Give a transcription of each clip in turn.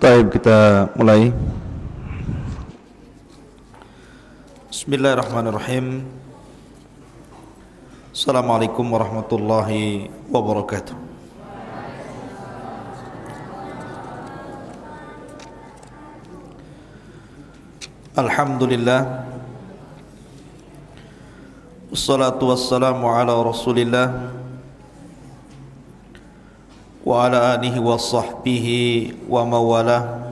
Baik, kita mulai. Bismillahirrahmanirrahim. Assalamualaikum warahmatullahi wabarakatuh. Alhamdulillah, wassalatu wassalamu ala rasulillah wa ala alihi wa sahbihi wa mawalah,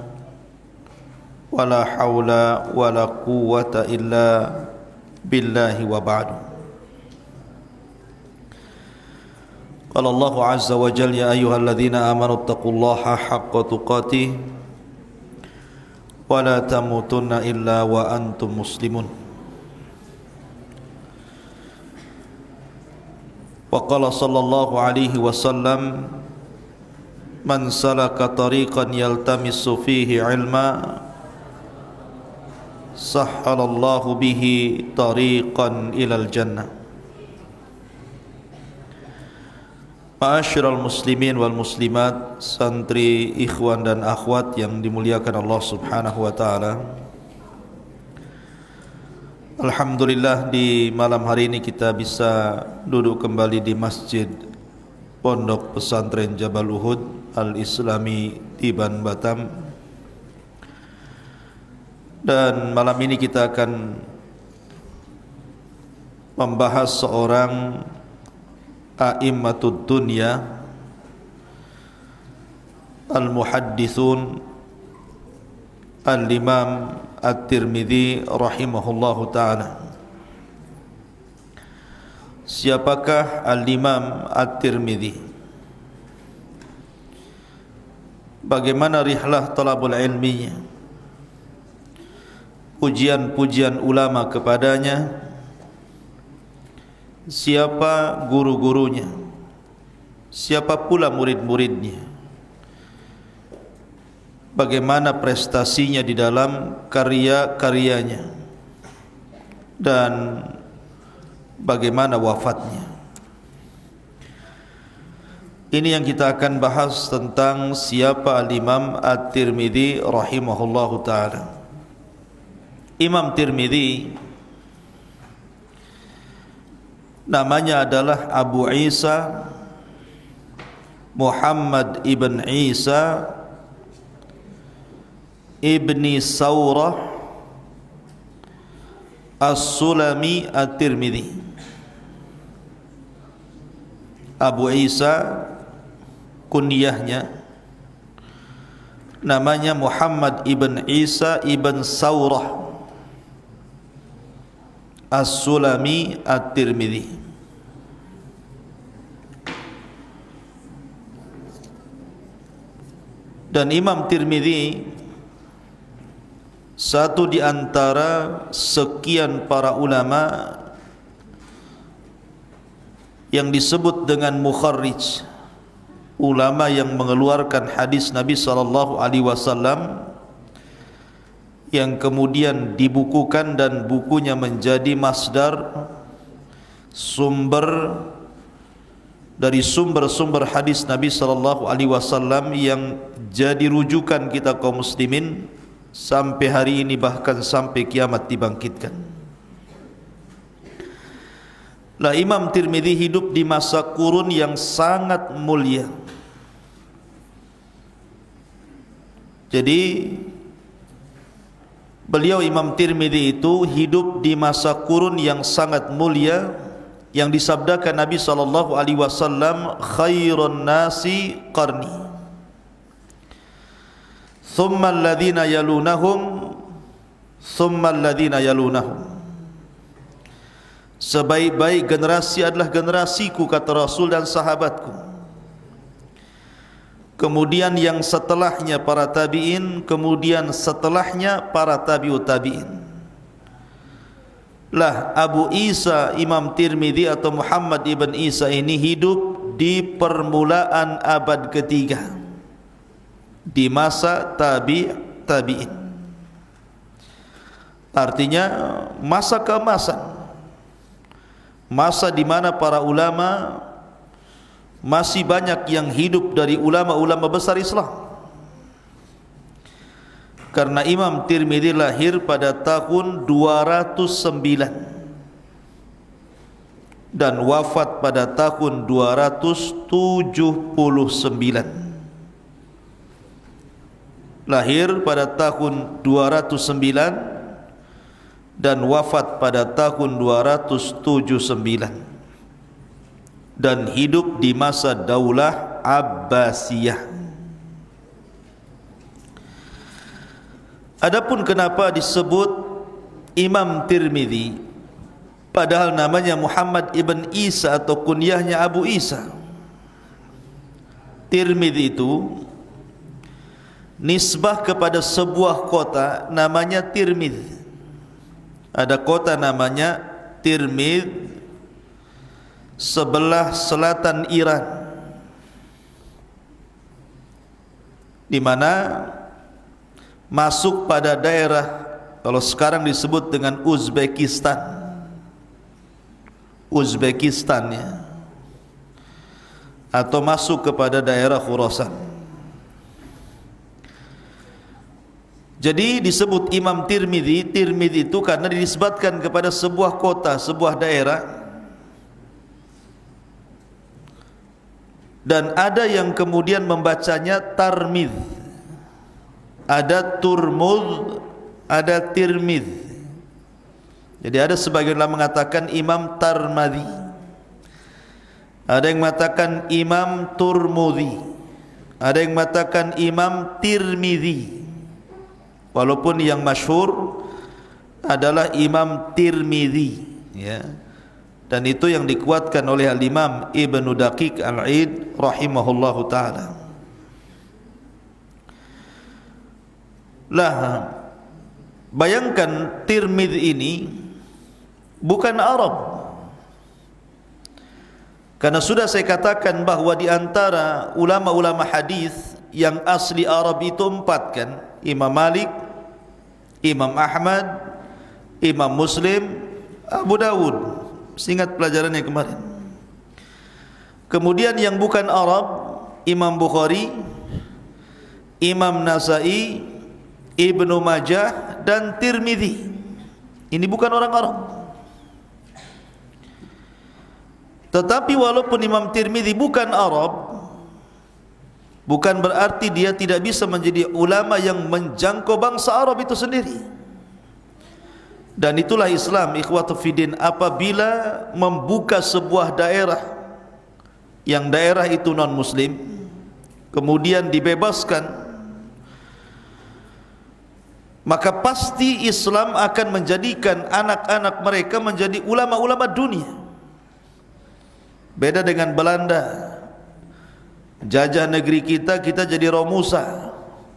wa la hawla wa la quwwata illa billahi wa ba'du. Qala Allah azza wa jalla, ya ayyuhalladzina amanu taqullaha haqqa tuqatih wa la tamutunna illa wa antum muslimun. Wa qala sallallahu alaihi wasallam, man salaka tariqan yaltamisu fihi ilma sahhalallahu bihi tariqan ilal jannah. Ma'asyiral muslimin wal muslimat, santri, ikhwan dan akhwat yang dimuliakan Allah Subhanahu wa taala. Alhamdulillah, di malam hari ini kita bisa duduk kembali di Masjid Pondok Pesantren Jabal Uhud Al-Islami Tiban Batam. Dan malam ini kita akan membahas seorang a'immatud dunya, al-muhaddithun, al-imam At-Tirmidzi rahimahullahu ta'ala. Siapakah al-imam At-Tirmidzi? Bagaimana rihlah talabul ilminya, pujian-pujian ulama kepadanya, siapa guru-gurunya, siapa pula murid-muridnya, bagaimana prestasinya di dalam karya-karyanya, dan bagaimana wafatnya. Ini yang kita akan bahas tentang siapa al-Imam At-Tirmidzi rahimahullahu ta'ala. Imam Tirmidzi namanya adalah Abu Isa Muhammad ibn Isa ibni Saurah As-Sulami At-Tirmidzi. Abu Isa kunyahnya namanya Muhammad ibn Isa ibn Saurah As-Sulami At-Tirmidzi. Dan Imam Tirmidzi satu di antara sekian para ulama yang disebut dengan mukharrij, ulama yang mengeluarkan hadis Nabi sallallahu alaihi wasallam yang kemudian dibukukan dan bukunya menjadi masdar, sumber dari sumber-sumber hadis Nabi sallallahu alaihi wasallam yang jadi rujukan kita kaum muslimin sampai hari ini, bahkan sampai kiamat dibangkitkan. Lah, Imam Tirmidzi hidup di masa kurun yang sangat mulia. Jadi beliau Imam Tirmidzi itu hidup di masa kurun yang sangat mulia, yang disabdakan Nabi sallallahu alaihi wasallam, khairun nasi qarni, thumma alladhina yalunahum, thumma alladhina yalunahum. Sebaik-baik generasi adalah generasiku, kata Rasul, dan sahabatku. Kemudian yang setelahnya para tabi'in, kemudian setelahnya para tabi'ut tabi'in. Lah, Abu Isa Imam Tirmidzi atau Muhammad ibn Isa ini hidup di permulaan abad ketiga, di masa tabi'in. Artinya masa keemasan, masa di mana para ulama masih banyak yang hidup dari ulama-ulama besar Islam. Karena Imam Tirmidzi lahir pada tahun 209 dan wafat pada tahun 279. Lahir pada tahun 209 dan wafat pada tahun 279, dan hidup di masa Daulah Abbasiyah. Adapun kenapa disebut Imam Tirmidzi padahal namanya Muhammad ibn Isa atau kunyahnya Abu Isa. Tirmidzi itu nisbah kepada sebuah kota namanya Tirmidz. Ada kota namanya Tirmidz sebelah selatan Iran, di mana masuk pada daerah kalau sekarang disebut dengan Uzbekistan ya, atau masuk kepada daerah Khurasan. Jadi disebut Imam Tirmidzi, Tirmidzi itu karena dinisbatkan kepada sebuah kota, sebuah daerah. Dan ada yang kemudian membacanya Tarmidz, ada Turmuz, ada Tirmidz. Jadi ada sebagian ulama mengatakan Imam Tarmadhi, ada yang mengatakan Imam Turmudhi, ada yang mengatakan Imam Tirmidzi. Walaupun yang masyhur adalah Imam Tirmidzi, ya. Dan itu yang dikuatkan oleh Al-Imam Ibnu Daqiq Al-Id rahimahullahu taala. Lah, bayangkan Tirmidzi ini bukan Arab. Karena sudah saya katakan bahwa di antara ulama-ulama hadis yang asli Arab itu 4 kan, Imam Malik, Imam Ahmad, Imam Muslim, Abu Dawud. Ingat pelajarannya kemarin. Kemudian yang bukan Arab, Imam Bukhari, Imam Nasai, Ibnu Majah dan Tirmidzi. Ini bukan orang Arab. Tetapi walaupun Imam Tirmidzi bukan Arab, bukan berarti dia tidak bisa menjadi ulama yang menjangkau bangsa Arab itu sendiri. Dan itulah Islam, ikhwatu fiddin, apabila membuka sebuah daerah yang daerah itu non muslim, kemudian dibebaskan, maka pasti Islam akan menjadikan anak-anak mereka menjadi ulama-ulama dunia. Beda dengan Belanda, jajah negeri kita, kita jadi romusa,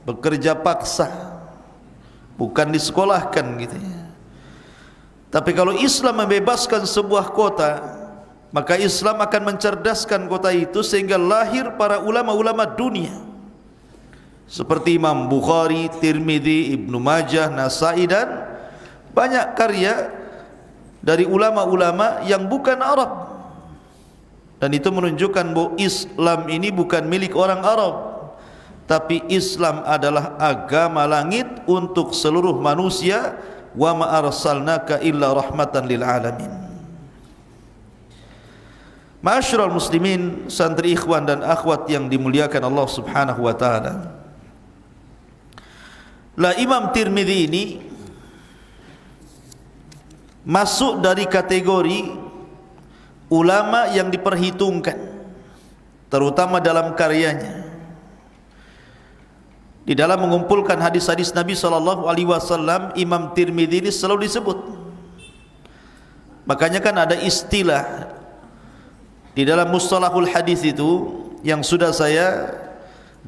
bekerja paksa, bukan disekolahkan gitu ya. Tapi kalau Islam membebaskan sebuah kota, maka Islam akan mencerdaskan kota itu sehingga lahir para ulama-ulama dunia seperti Imam Bukhari, Tirmidzi, Ibnu Majah, Nasai, dan banyak karya dari ulama-ulama yang bukan Arab. Dan itu menunjukkan bahwa Islam ini bukan milik orang Arab, tapi Islam adalah agama langit untuk seluruh manusia. Wa ma arsalnaka illa rahmatan lil alamin. Ma'asyiral muslimin, santri ikhwan dan akhwat yang dimuliakan Allah Subhanahu wa taala. Lah, Imam Tirmidzi ini masuk dari kategori ulama yang diperhitungkan, terutama dalam karyanya. Di dalam mengumpulkan hadis-hadis Nabi SAW, Imam Tirmidzi ini selalu disebut. Makanya kan ada istilah di dalam mustalahul hadis itu yang sudah saya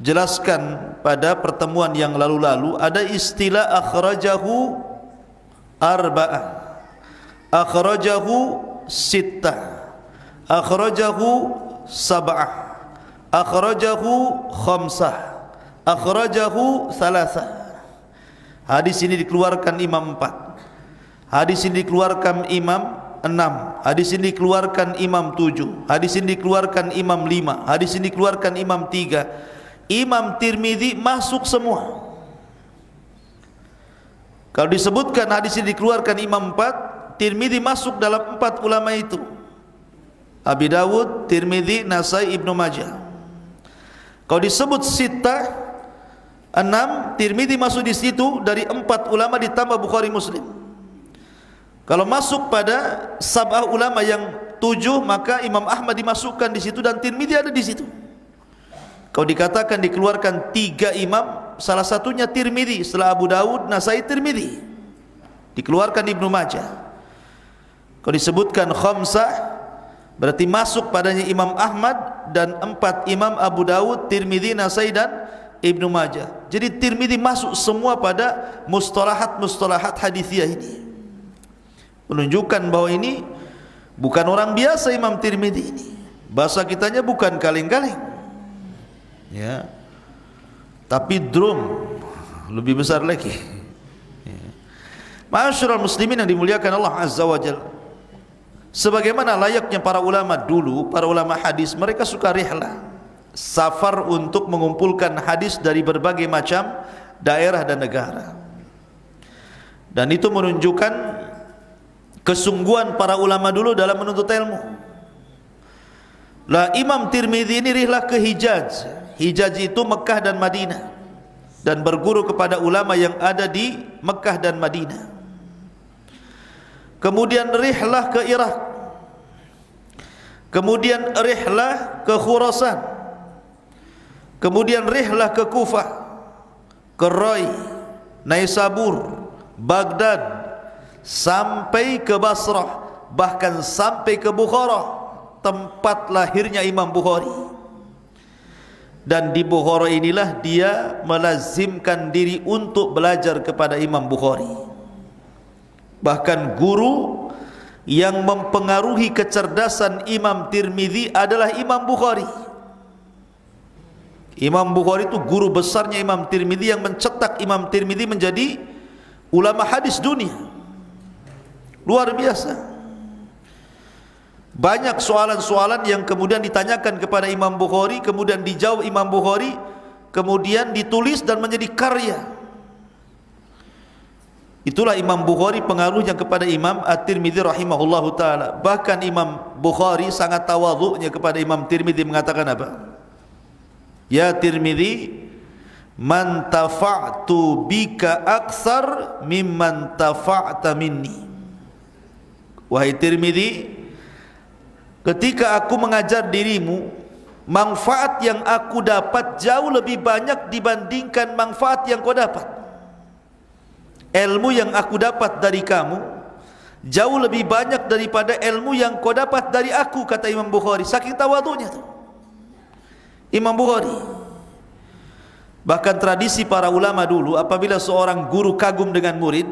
jelaskan pada pertemuan yang lalu-lalu. Ada istilah akhrajahu arba'ah, akhrajahu sittah, akhrajahu sab'ah, akhrajahu khamsah, akhrajahu salasah. Hadis ini dikeluarkan Imam 4, hadis ini dikeluarkan Imam 6, hadis ini dikeluarkan Imam 7, hadis ini dikeluarkan Imam 5, hadis ini dikeluarkan Imam 3. Imam Tirmidzi masuk semua. Kalau disebutkan hadis ini dikeluarkan imam 4, Tirmidzi masuk dalam 4 ulama itu. Abi Dawud, Tirmidzi, Nasai, Ibnu Majah. Kalau disebut sittah 6, Tirmidzi masuk di situ dari 4 ulama ditambah Bukhari Muslim. Kalau masuk pada sab'ah ulama yang 7, maka Imam Ahmad dimasukkan di situ dan Tirmidzi ada di situ. Kalau dikatakan dikeluarkan 3 imam, salah satunya Tirmidzi, setelah Abu Dawud, Nasai, Tirmidzi. Dikeluarkan Ibnu Majah. Kalau disebutkan khamsah, berarti masuk padanya Imam Ahmad dan 4 imam Abu Dawud, Tirmidzi, Nasai dan Ibnu Majah. Jadi Tirmidzi masuk semua pada mustalahat hadithiyah ini. Menunjukkan bahwa ini bukan orang biasa Imam Tirmidzi ini. Bahasa kitanya bukan kaleng-kaleng, ya, tapi drum lebih besar lagi. Ya. Ma'asyiral muslimin yang dimuliakan Allah Azza wa Jalla, sebagaimana layaknya para ulama dulu, para ulama hadis, mereka suka rihlah, safar untuk mengumpulkan hadis dari berbagai macam daerah dan negara. Dan itu menunjukkan kesungguhan para ulama dulu dalam menuntut ilmu. Lah Imam Tirmidzi ini rihlah ke Hijaz. Hijaz itu Mekah dan Madinah, dan berguru kepada ulama yang ada di Mekah dan Madinah. Kemudian rihlah ke Irak, kemudian rihlah ke Khurasan, kemudian rihlah ke Kufah, ke Rai, Naisabur, Baghdad, sampai ke Basrah, bahkan sampai ke Bukhara, tempat lahirnya Imam Bukhari. Dan di Bukhara inilah dia melazimkan diri untuk belajar kepada Imam Bukhari. Bahkan guru yang mempengaruhi kecerdasan Imam Tirmidzi adalah Imam Bukhari. Imam Bukhari itu guru besarnya Imam Tirmidzi yang mencetak Imam Tirmidzi menjadi ulama hadis dunia. Luar biasa. Banyak soalan-soalan yang kemudian ditanyakan kepada Imam Bukhari, kemudian dijawab Imam Bukhari, kemudian ditulis dan menjadi karya. Itulah Imam Bukhari pengaruhnya kepada Imam At-Tirmidzi rahimahullahu ta'ala. Bahkan Imam Bukhari sangat tawadhu'nya kepada Imam Tirmidzi, mengatakan apa? Ya Tirmidzi, man tafa'tu bika aktsar mimman tafa'ta minni. Wahai Tirmidzi, ketika aku mengajar dirimu, manfaat yang aku dapat jauh lebih banyak dibandingkan manfaat yang kau dapat. Ilmu yang aku dapat dari kamu jauh lebih banyak daripada ilmu yang kau dapat dari aku, kata Imam Bukhari. Saking tawadhunya tuh Imam Bukhari. Bahkan tradisi para ulama dulu, apabila seorang guru kagum dengan murid,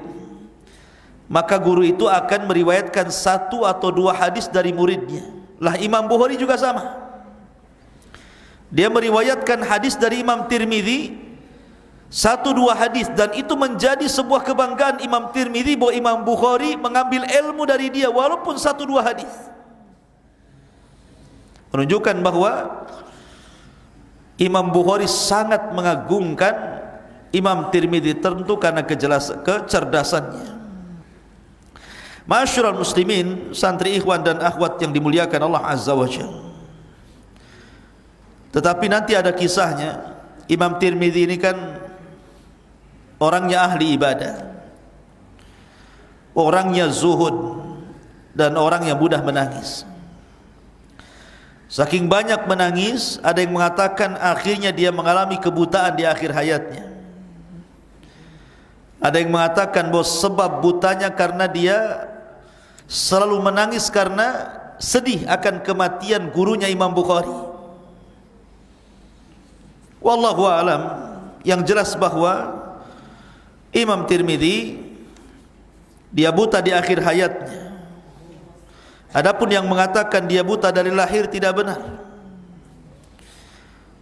maka guru itu akan meriwayatkan 1 atau 2 hadis dari muridnya. Lah Imam Bukhari juga sama. Dia meriwayatkan hadis dari Imam Tirmidzi 1-2 hadis, dan itu menjadi sebuah kebanggaan Imam Tirmidzi bahwa Imam Bukhari mengambil ilmu dari dia walaupun 1-2 hadis. Menunjukkan bahwa Imam Bukhari sangat mengagungkan Imam Tirmidzi, tentu karena kecerdasannya. Ma'asyiral muslimin, santri ikhwan dan akhwat yang dimuliakan Allah Azza wa Jalla. Tetapi nanti ada kisahnya. Imam Tirmidzi ini kan orangnya ahli ibadah, orangnya zuhud, dan orang yang mudah menangis. Saking banyak menangis, ada yang mengatakan akhirnya dia mengalami kebutaan di akhir hayatnya. Ada yang mengatakan bahwa sebab butanya karena dia selalu menangis karena sedih akan kematian gurunya Imam Bukhari. Wallahu a'lam. Yang jelas bahwa Imam Tirmidzi dia buta di akhir hayatnya. Adapun yang mengatakan dia buta dari lahir tidak benar.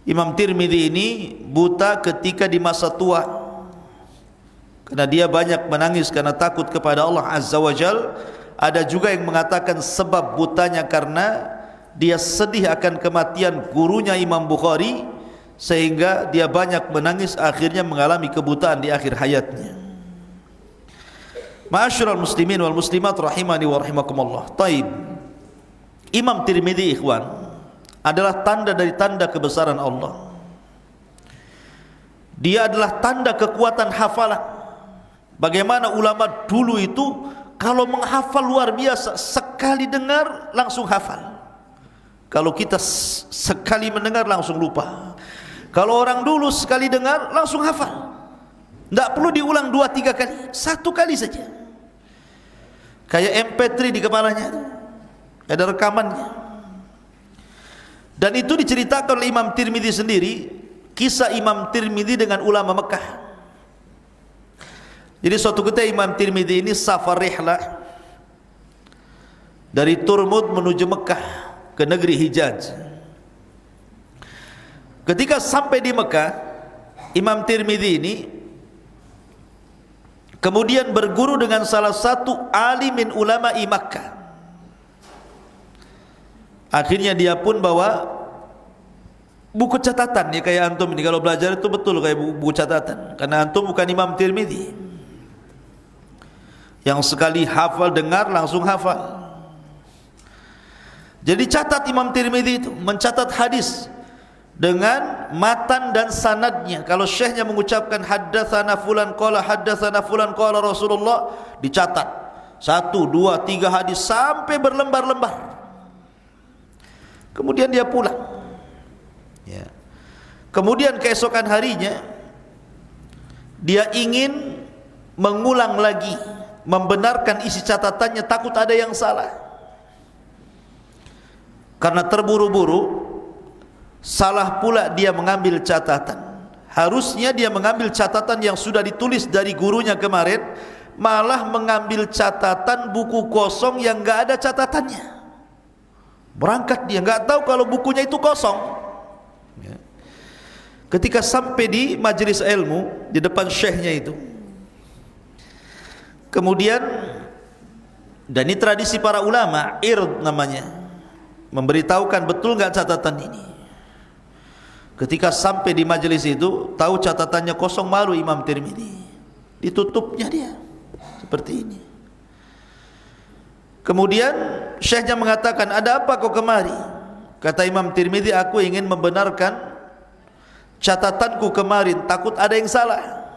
Imam Tirmidzi ini buta ketika di masa tua, karena dia banyak menangis karena takut kepada Allah Azza wa Jalla. Ada juga yang mengatakan sebab butanya karena dia sedih akan kematian gurunya Imam Bukhari, sehingga dia banyak menangis, akhirnya mengalami kebutaan di akhir hayatnya. Ma'asyiral muslimin wal muslimat rahimani wa rahimakumullah. Taib. Imam Tirmidzi ikhwan adalah tanda dari tanda kebesaran Allah. Dia adalah tanda kekuatan hafalan. Bagaimana ulama dulu itu kalau menghafal luar biasa, sekali dengar langsung hafal. Kalau kita sekali mendengar langsung lupa. Kalau orang dulu sekali dengar langsung hafal. Tidak perlu diulang 2-3 kali, 1 kali saja. Kayak MP3 di kepalanya, ada rekamannya. Dan itu diceritakan oleh Imam Tirmidzi sendiri, kisah Imam Tirmidzi dengan ulama Mekah. Jadi suatu ketika Imam Tirmidzi ini safar rihlah dari Turmud menuju Mekah ke negeri Hijaz. Ketika sampai di Mekah, Imam Tirmidzi ini kemudian berguru dengan salah satu alimin ulama di Makkah. Akhirnya dia pun bawa buku catatan, ya kayak antum ini kalau belajar itu betul kayak buku catatan, karena antum bukan Imam Tirmidzi yang sekali hafal dengar langsung hafal. Jadi catat Imam Tirmidzi itu mencatat hadis dengan matan dan sanadnya. Kalau syekhnya mengucapkan haddatsana fulan qala Rasulullah, dicatat 1, 2, 3 hadis sampai berlembar-lembar. Kemudian dia pulang, ya. Kemudian keesokan harinya dia ingin mengulang lagi, membenarkan isi catatannya, takut ada yang salah. Karena terburu-buru, salah pula dia mengambil catatan. Harusnya dia mengambil catatan yang sudah ditulis dari gurunya kemarin, malah mengambil catatan buku kosong yang enggak ada catatannya. Berangkat dia enggak tahu kalau bukunya itu kosong. Ketika sampai di majelis ilmu di depan syekhnya itu, kemudian, dan ini tradisi para ulama, ird namanya, memberitahukan betul enggak catatan ini. Ketika sampai di majelis itu, tahu catatannya kosong, malu Imam Tirmidzi. Ditutupnya dia seperti ini. Kemudian syekhnya mengatakan, "Ada apa kau kemari?" Kata Imam Tirmidzi, "Aku ingin membenarkan catatanku kemarin, takut ada yang salah."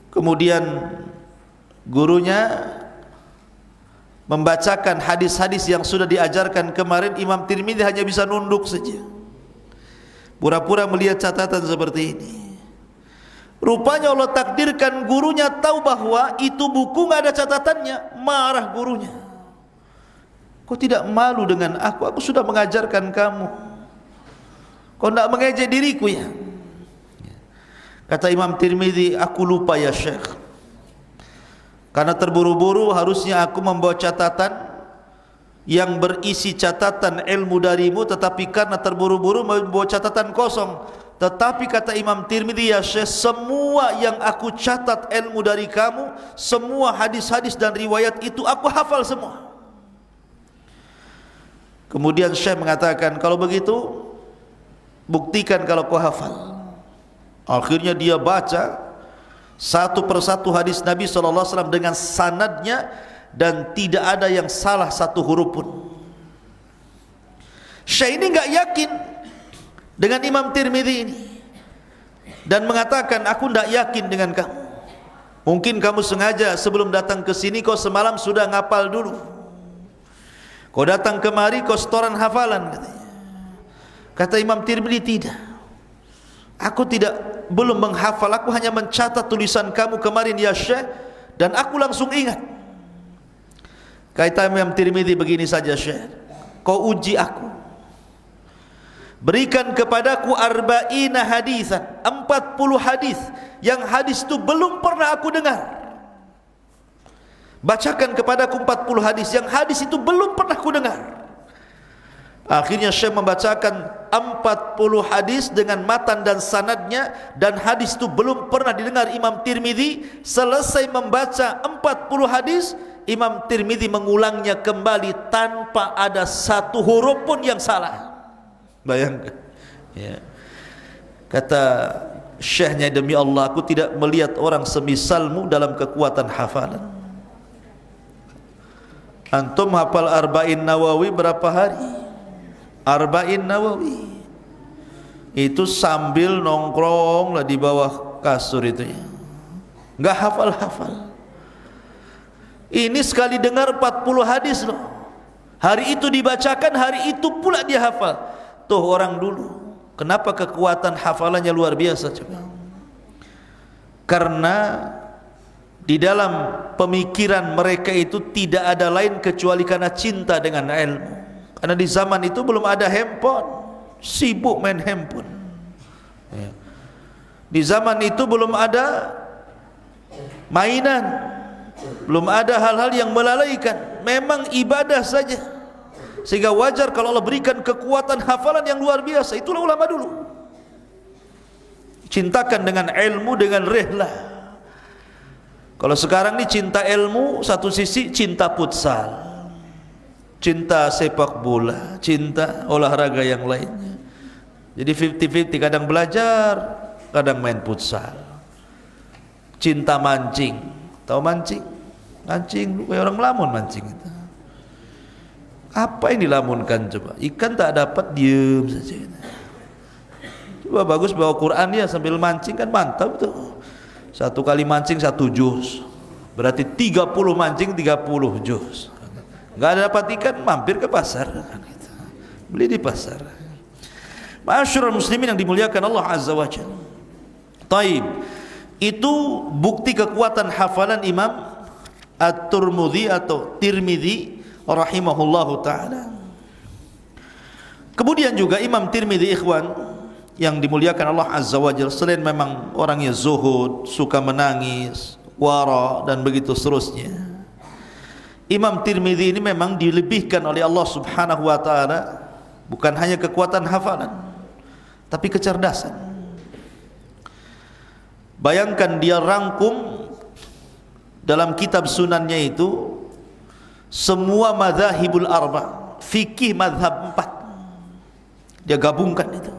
Kemudian gurunya membacakan hadis-hadis yang sudah diajarkan kemarin. Imam Tirmidzi hanya bisa nunduk saja, pura-pura melihat catatan seperti ini. Rupanya Allah takdirkan gurunya tahu bahwa itu buku nggak ada catatannya. Marah gurunya, "Kau tidak malu dengan aku? Aku sudah mengajarkan kamu. Kau tidak mengejek diriku ya?" Kata Imam Tirmidzi, "Aku lupa ya Syekh. Karena terburu-buru, harusnya aku membawa catatan yang berisi catatan ilmu darimu, tetapi karena terburu-buru membawa catatan kosong. Tetapi kata Imam Tirmidzi, ya Syekh, semua yang aku catat ilmu dari kamu, semua hadis-hadis dan riwayat itu aku hafal semua." Kemudian Syekh mengatakan, "Kalau begitu buktikan kalau kau hafal." Akhirnya dia baca satu persatu hadis Nabi SAW dengan sanadnya, dan tidak ada yang salah satu huruf pun. Syekh ini enggak yakin dengan Imam Tirmidzi ini, dan mengatakan, "Aku tidak yakin dengan kamu. Mungkin kamu sengaja sebelum datang ke sini kau semalam sudah ngapal dulu. Kau datang kemari kau setoran hafalan," katanya. Kata Imam Tirmidzi, "Tidak. Aku belum menghafal, aku hanya mencatat tulisan kamu kemarin ya Syekh, dan aku langsung ingat." Kata Imam Tirmidzi, "Begini saja Syekh, kau uji aku. Berikan kepadaku 40 hadisan, 40 hadis yang hadis itu belum pernah aku dengar. Bacakan kepadaku 40 hadis yang hadis itu belum pernah aku dengar." Akhirnya Syekh membacakan 40 hadis dengan matan dan sanadnya, dan hadis itu belum pernah didengar Imam Tirmidzi. Selesai membaca 40 hadis, Imam Tirmidzi mengulangnya kembali tanpa ada satu huruf pun yang salah. Bayangkan ya. Kata Syekhnya, demi Allah aku tidak melihat orang semisalmu dalam kekuatan hafalan. Antum hafal Arba'in Nawawi berapa hari? Arba'in Nawawi itu sambil nongkrong lah di bawah kasur itu ya, nggak hafal-hafal. Ini sekali dengar 40 hadis loh, hari itu dibacakan, hari itu pula dia hafal. Tuh orang dulu, kenapa kekuatan hafalannya luar biasa coba? Karena di dalam pemikiran mereka itu tidak ada lain kecuali karena cinta dengan ilmu. Karena di zaman itu belum ada handphone, sibuk main handphone ya. Di zaman itu belum ada mainan, belum ada hal-hal yang melalaikan, memang ibadah saja. Sehingga wajar kalau Allah berikan kekuatan hafalan yang luar biasa. Itulah ulama dulu, cintakan dengan ilmu dengan rihlah. Kalau sekarang ini cinta ilmu, satu sisi cinta futsal, cinta sepak bola, cinta olahraga yang lainnya. Jadi 50-50, kadang belajar, kadang main futsal. Cinta mancing, tahu mancing? Mancing, kayak orang melamun mancing itu. Apa yang dilamunkan coba? Ikan tak dapat, diem saja. Coba bagus bawa Quran ya sambil mancing, kan mantap tuh. Satu kali mancing 1 juz, berarti 30 mancing 30 juz. Nggak ada dapat ikan, mampir ke pasar, beli di pasar. Ma'asyiral muslimin yang dimuliakan Allah Azza wa Jalla. Taib, itu bukti kekuatan hafalan Imam At-Tirmidzi atau Tirmidzi rahimahullahu ta'ala. Kemudian juga Imam Tirmidzi, ikhwan yang dimuliakan Allah Azza wa Jalla, selain memang orangnya zuhud, suka menangis, wara dan begitu seterusnya, Imam Tirmidzi ini memang dilebihkan oleh Allah Subhanahu wa ta'ala bukan hanya kekuatan hafalan, tapi kecerdasan. Bayangkan dia rangkum dalam kitab sunannya itu semua madzhabul arba, fikih mazhab 4, dia gabungkan itu.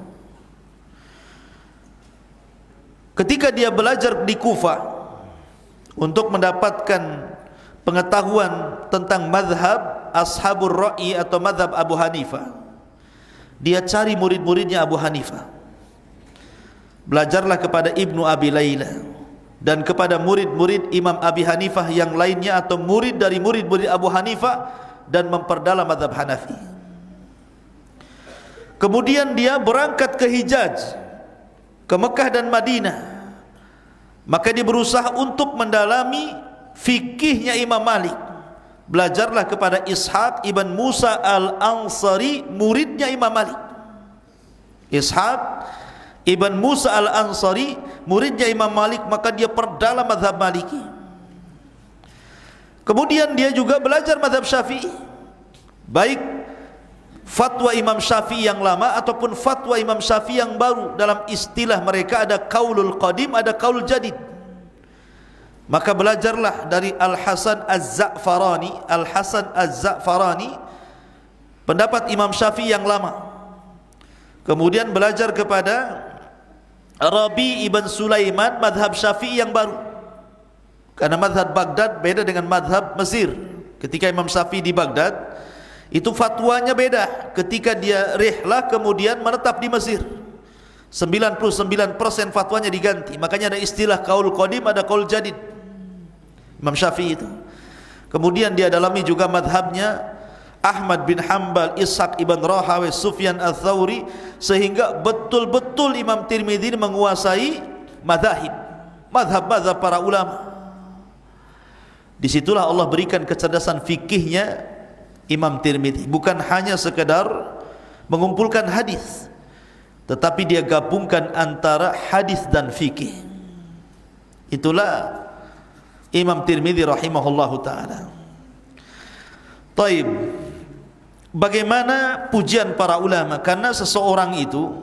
Ketika dia belajar di Kufah untuk mendapatkan pengetahuan tentang mazhab ashabur ra'i atau mazhab Abu Hanifah, dia cari murid-muridnya Abu Hanifah. Belajarlah kepada Ibnu Abi Layla dan kepada murid-murid Imam Abi Hanifah yang lainnya atau murid dari murid-murid Abu Hanifah, dan memperdalam mazhab Hanafi. Kemudian dia berangkat ke Hijaz, ke Mekah dan Madinah. Maka dia berusaha untuk mendalami fikihnya Imam Malik. Belajarlah kepada Ishaq ibn Musa al-Ansari, muridnya Imam Malik. Ishaq ibn Musa al-Ansari, muridnya Imam Malik, maka dia perdalam mazhab Maliki. Kemudian dia juga belajar mazhab Syafi'i, baik fatwa Imam Syafi'i yang lama ataupun fatwa Imam Syafi'i yang baru. Dalam istilah mereka ada qaulul qadim, ada qaul jadid. Maka belajarlah dari Al-Hasan Az-Za'farani, Al-Hasan Az-Za'farani, pendapat Imam Syafi'i yang lama. Kemudian belajar kepada Rabi ibn Sulaiman, madhab Syafi'i yang baru. Karena madhab Baghdad beda dengan madhab Mesir. Ketika Imam Syafi'i di Baghdad, itu fatwanya beda. Ketika dia rihlah kemudian menetap di Mesir, 99% fatwanya diganti. Makanya ada istilah qaul qadim, ada qaul jadid Imam Syafi'i itu. Kemudian dia dalami juga madhabnya Ahmad bin Hanbal, Ishaq ibn Rahawai, Sufyan al-Thawri, sehingga betul-betul Imam Tirmidzi menguasai madhab para ulama. Disitulah Allah berikan kecerdasan fikihnya Imam Tirmidzi, bukan hanya sekedar mengumpulkan hadis, tetapi dia gabungkan antara hadis dan fikih. Itulah Imam Tirmidzi rahimahullahu ta'ala. Taib, bagaimana pujian para ulama? Karena seseorang itu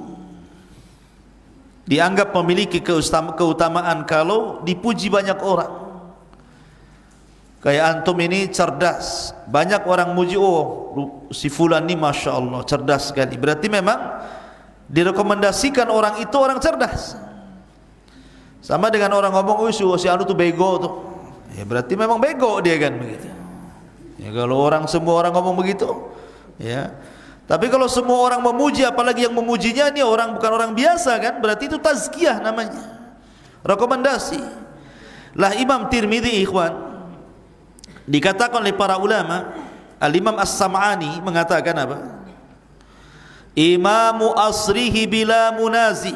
dianggap memiliki keutamaan kalau dipuji banyak orang. Kayak antum ini cerdas, banyak orang muji, oh si fulan ini masya Allah cerdas sekali. Berarti memang direkomendasikan orang itu orang cerdas. Sama dengan orang ngomong, "Oh, si anu tuh bego tuh." Ya berarti memang bego dia kan begitu. Ya kalau semua orang ngomong begitu, ya. Tapi kalau semua orang memuji, apalagi yang memujinya ini bukan orang biasa kan, berarti itu tazkiyah namanya. Rekomendasi. Lah Imam Tirmidzi ikhwan, dikatakan oleh para ulama, Al-Imam As-Sam'ani mengatakan apa? Imamu asrihi bila munazi,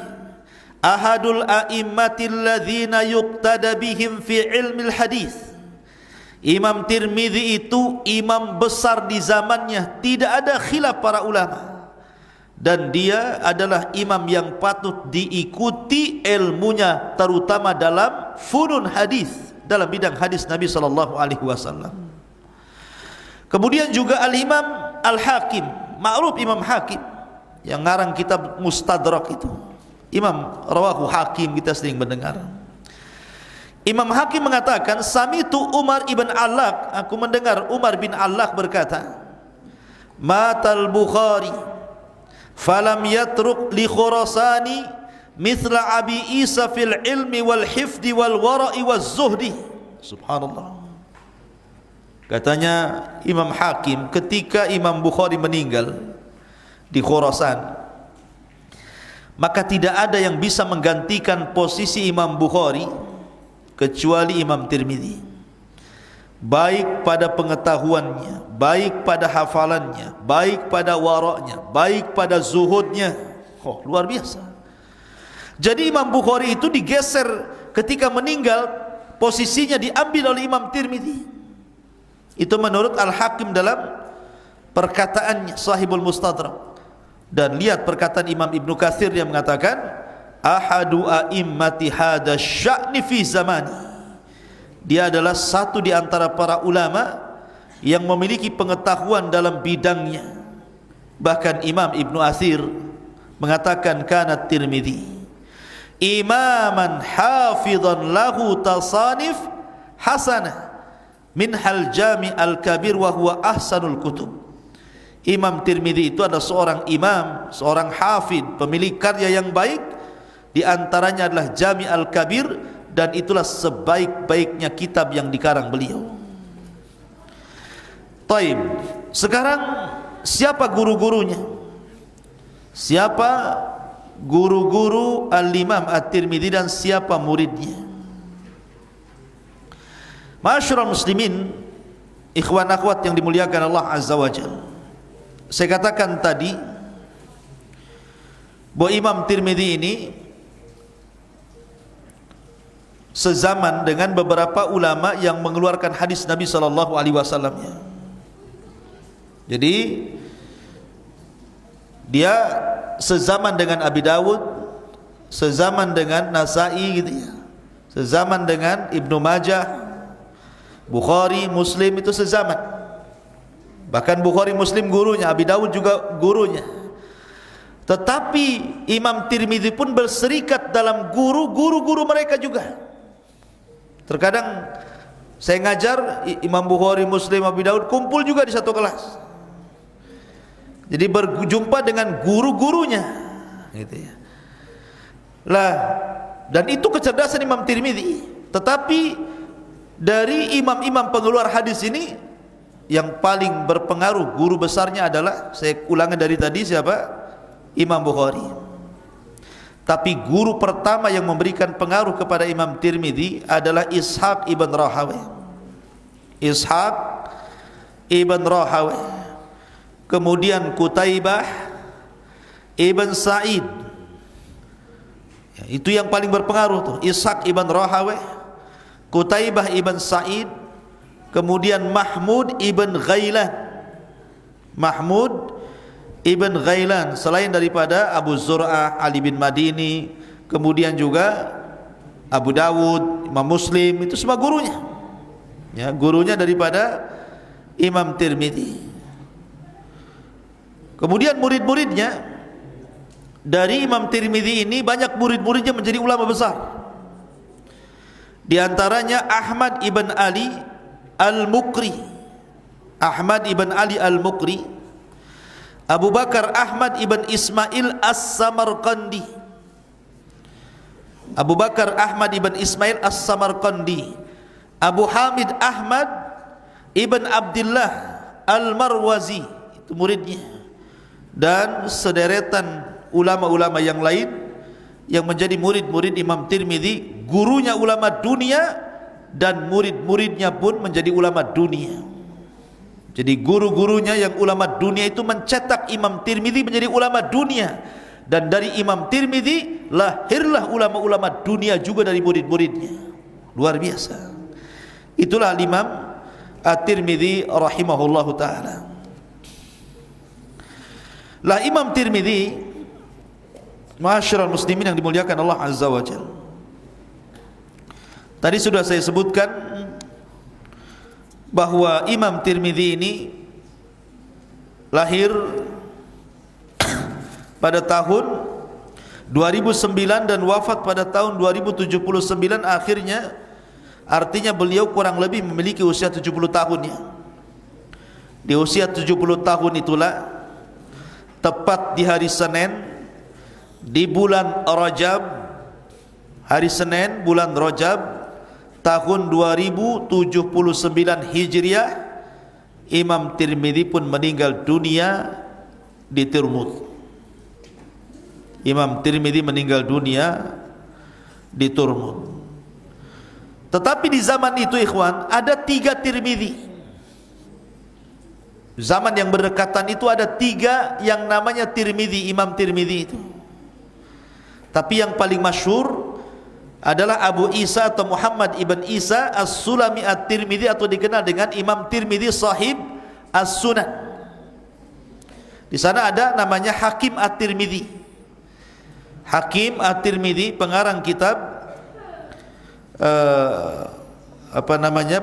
ahadul a'immatil ladzina yuqtada bihim fi ilmil hadis. Imam Tirmidzi itu imam besar di zamannya, tidak ada khilaf para ulama, dan dia adalah imam yang patut diikuti ilmunya, terutama dalam funun hadis, dalam bidang hadis Nabi sallallahu alaihi wasallam. Kemudian juga Al-Imam Al-Hakim, ma'ruf Imam Hakim yang ngarang kitab Mustadrak itu. Imam Rawahu Hakim, kita sering mendengar. Imam Hakim mengatakan, sami'tu Umar ibn Allaq, aku mendengar Umar bin Allaq berkata, matal Bukhari falam yatruk li Khurasani mithla Abi Isa fil ilmi wal hifdi wal wara'i waz zuhdi. Subhanallah. Katanya Imam Hakim, ketika Imam Bukhari meninggal di Khurasan, maka tidak ada yang bisa menggantikan posisi Imam Bukhari kecuali Imam Tirmidzi, baik pada pengetahuannya, baik pada hafalannya, baik pada waraknya, baik pada zuhudnya. Oh, luar biasa. Jadi Imam Bukhari itu digeser ketika meninggal, posisinya diambil oleh Imam Tirmidzi. Itu menurut Al-Hakim dalam perkataannya Sahibul Mustadrak. Dan lihat perkataan Imam Ibnu Katsir yang mengatakan, ahadu a'immati hada sya'ni fi zamani. Dia adalah satu di antara para ulama yang memiliki pengetahuan dalam bidangnya. Bahkan Imam Ibnu Katsir mengatakan, kana Tirmidzi imaman hafizan lahu tasanif hasanah min hal jami al-kabir wa huwa ahsanul kutub. Imam Tirmidzi itu adalah seorang imam, seorang hafid, pemilik karya yang baik. Di antaranya adalah Jami' al-Kabir, dan itulah sebaik-baiknya kitab yang dikarang beliau. Taib. Sekarang siapa guru-gurunya? Siapa guru-guru Al-Imam At-Tirmidzi dan siapa muridnya? Ma'asyiral muslimin, ikhwan akhwat yang dimuliakan Allah Azza wa Jalla. Saya katakan tadi bahwa Imam Tirmidzi ini sezaman dengan beberapa ulama yang mengeluarkan hadis Nabi sallallahu alaihi wasallamnya. Jadi dia sezaman dengan Abi Dawud, sezaman dengan Nasai gitu ya, sezaman dengan Ibnu Majah, Bukhari, Muslim, itu sezaman. Bahkan Bukhari, Muslim gurunya, Abi Dawud juga gurunya. Tetapi Imam Tirmidzi pun berserikat dalam guru-guru mereka juga. Terkadang saya ngajar, Imam Bukhari, Muslim, Abi Dawud kumpul juga di satu kelas. Jadi berjumpa dengan guru-gurunya, gitu ya. Lah, dan itu kecerdasan Imam Tirmidzi. Tetapi dari imam-imam pengeluar hadis ini, yang paling berpengaruh guru besarnya adalah, saya ulangi dari tadi, siapa? Imam Bukhari. Tapi guru pertama yang memberikan pengaruh kepada Imam Tirmidzi adalah Ishaq ibn Rahawayh. Ishaq ibn Rahawayh. Kemudian Qutaibah ibn Sa'id. Ya, itu yang paling berpengaruh tuh, Ishaq ibn Rahawayh, Qutaibah ibn Sa'id, kemudian Mahmud ibn Ghailan. Mahmud ibn Ghailan, selain daripada Abu Zur'ah, Ali bin Madini, kemudian juga Abu Dawud, Imam Muslim, itu semua gurunya. Ya, gurunya daripada Imam Tirmidzi. Kemudian murid-muridnya dari Imam Tirmidzi ini, banyak murid-muridnya menjadi ulama besar. Di antaranya Ahmad ibn Ali Al-Mukri, Ahmad ibn Ali Al-Mukri, Abu Bakar Ahmad ibn Ismail As-Samarqandi, Abu Bakar Ahmad ibn Ismail As-Samarqandi, Abu Hamid Ahmad ibn Abdullah Al-Marwazi, itu muridnya, dan sederetan ulama-ulama yang lain yang menjadi murid-murid Imam Tirmidzi. Gurunya ulama dunia dan murid-muridnya pun menjadi ulama dunia. Jadi guru-gurunya yang ulama dunia itu mencetak Imam Tirmidzi menjadi ulama dunia, dan dari Imam Tirmidzi lahirlah ulama-ulama dunia juga dari murid-muridnya. Luar biasa. Itulah Imam At-Tirmidzi rahimahullahu taala. Lah Imam Tirmidzi, ma'asyiral muslimin yang dimuliakan Allah Azza wa Jalla, tadi sudah saya sebutkan bahwa Imam Tirmidzi ini lahir pada tahun 2009 dan wafat pada tahun 2079 akhirnya. Artinya beliau kurang lebih memiliki usia 70 tahun ya. Di usia 70 tahun itulah, tepat di hari Senin di bulan Rajab, hari Senin bulan Rajab tahun 2079 Hijriah, Imam Tirmidzi pun meninggal dunia di Turmud. Imam Tirmidzi meninggal dunia di Turmud. Tetapi di zaman itu ikhwan, ada 3 Tirmidzi. Zaman yang berdekatan itu ada 3 yang namanya Tirmidzi, Imam Tirmidzi itu. Tapi yang paling masyhur adalah Abu Isa atau Muhammad ibn Isa As-Sulami At-Tirmidzi, atau dikenal dengan Imam Tirmidzi Sahib As-Sunan. Di sana ada namanya Hakim At-Tirmidzi. Hakim At-Tirmidzi pengarang kitab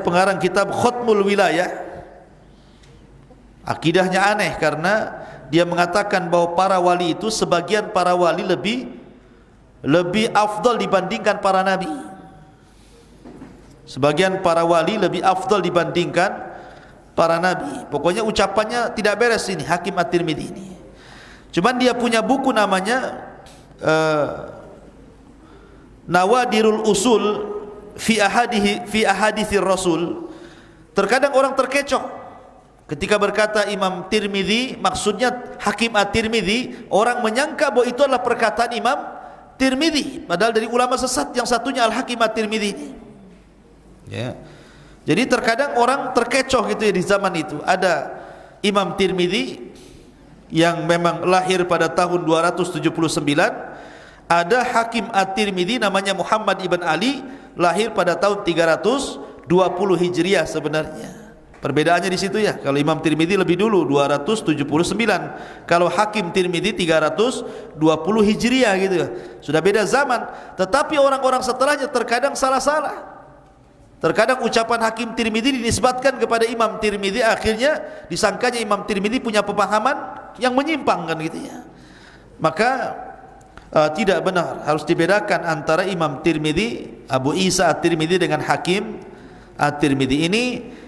pengarang kitab Khutmul Wilayah. Akidahnya aneh karena dia mengatakan bahwa para wali itu, sebagian para wali lebih afdal dibandingkan para nabi. Sebagian para wali lebih afdal dibandingkan para nabi. Pokoknya ucapannya tidak beres ini Hakim At-Tirmidzi ini. Cuman dia punya buku namanya Nawadirul Usul fi ahadithir Rasul. Terkadang orang terkecoh ketika berkata Imam Tirmidzi, maksudnya Hakim At-Tirmidzi, orang menyangka bahwa itu adalah perkataan Imam Tirmidzi, padahal dari ulama sesat yang satunya Al-Hakim At-Tirmidzi ini. Ya. Jadi terkadang orang terkecoh gitu ya. Di zaman itu ada Imam Tirmidzi yang memang lahir pada tahun 279, ada Hakim At-Tirmidzi namanya Muhammad ibn Ali, lahir pada tahun 320 Hijriah sebenarnya. Perbedaannya di situ ya. Kalau Imam Tirmidzi lebih dulu 279, kalau Hakim Tirmidzi 320 Hijriah gitu ya. Sudah beda zaman. Tetapi orang-orang setelahnya terkadang salah-salah. Terkadang ucapan Hakim Tirmidzi dinisbatkan kepada Imam Tirmidzi, akhirnya disangkanya Imam Tirmidzi punya pemahaman yang menyimpang kan gitu ya. Maka tidak benar, harus dibedakan antara Imam Tirmidzi, Abu Isa At-Tirmidzi dengan Hakim At-Tirmidzi. Ini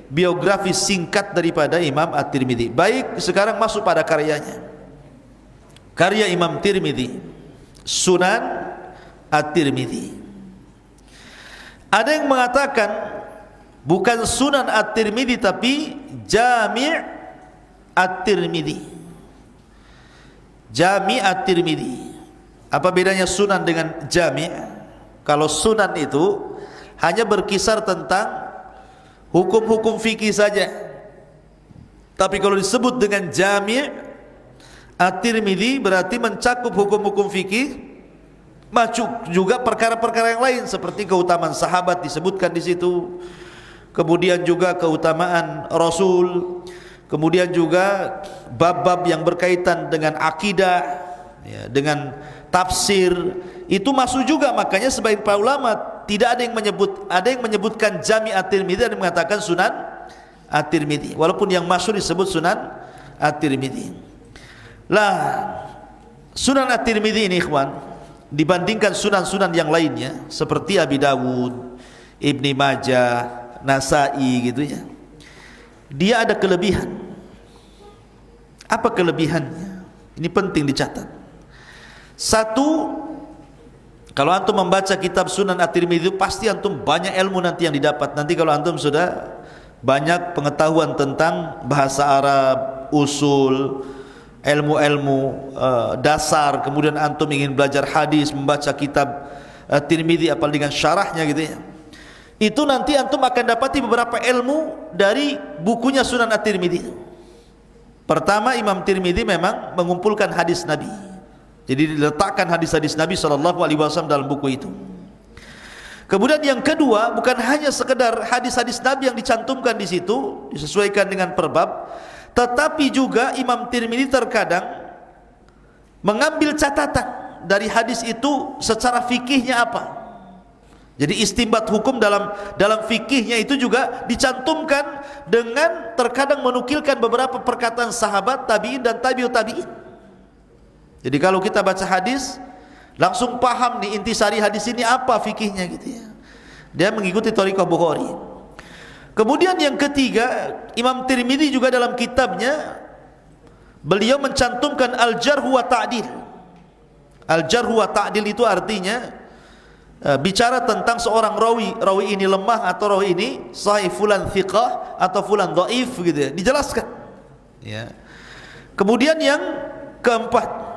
biografi singkat daripada Imam At-Tirmidzi. Baik, sekarang masuk pada karyanya. Karya Imam Tirmidzi, Sunan At-Tirmidzi. Ada yang mengatakan bukan Sunan At-Tirmidzi tapi Jami' At-Tirmidzi. Jami' At-Tirmidzi. Apa bedanya Sunan dengan Jami'? Kalau Sunan itu hanya berkisar tentang hukum-hukum fikih saja. Tapi kalau disebut dengan Jami' At-Tirmidzi berarti mencakup hukum-hukum fikih, masuk juga perkara-perkara yang lain seperti keutamaan sahabat disebutkan di situ, kemudian juga keutamaan Rasul, kemudian juga bab-bab yang berkaitan dengan akidah, ya, dengan tafsir, itu masuk juga. Makanya sebagian para ulama tidak ada yang menyebutkan Jami' At-Tirmidzi, ada yang mengatakan Sunan At-Tirmidzi, walaupun yang masyhur disebut Sunan At-Tirmidzi. Lah Sunan At-Tirmidzi ini ikhwan, dibandingkan sunan-sunan yang lainnya seperti Abi Dawud, Ibni Majah, Nasai gitu ya, dia ada kelebihan. Apa kelebihannya? Ini penting dicatat. Satu, Kalau antum membaca kitab Sunan At-Tirmidzi, pasti antum banyak ilmu nanti yang didapat. Nanti kalau antum sudah banyak pengetahuan tentang bahasa Arab, usul, ilmu-ilmu dasar, kemudian antum ingin belajar hadis, membaca kitab Tirmidzi apalagi dengan syarahnya gitu ya, itu nanti antum akan dapati beberapa ilmu dari bukunya Sunan At-Tirmidzi. Pertama, Imam Tirmidzi memang mengumpulkan hadis Nabi. Jadi diletakkan hadis-hadis Nabi SAW dalam buku itu. Kemudian yang kedua, bukan hanya sekedar hadis-hadis Nabi yang dicantumkan di situ, disesuaikan dengan per bab, tetapi juga Imam Tirmidzi terkadang mengambil catatan dari hadis itu secara fikihnya apa. Jadi istinbat hukum dalam fikihnya itu juga dicantumkan dengan terkadang menukilkan beberapa perkataan sahabat, tabi'in dan tabi'ut tabi'in. Jadi kalau kita baca hadis, langsung paham nih intisari hadis ini apa fikihnya gitu ya. Dia mengikuti thariqah Bukhari. Kemudian yang ketiga, Imam Tirmidzi juga dalam kitabnya beliau mencantumkan al-jarh wa ta'dil. Al-jarh wa ta'dil itu artinya bicara tentang seorang rawi ini lemah atau rawi ini sahih, fulan thiqah atau fulan dhaif gitu ya, dijelaskan. Ya. Kemudian yang keempat,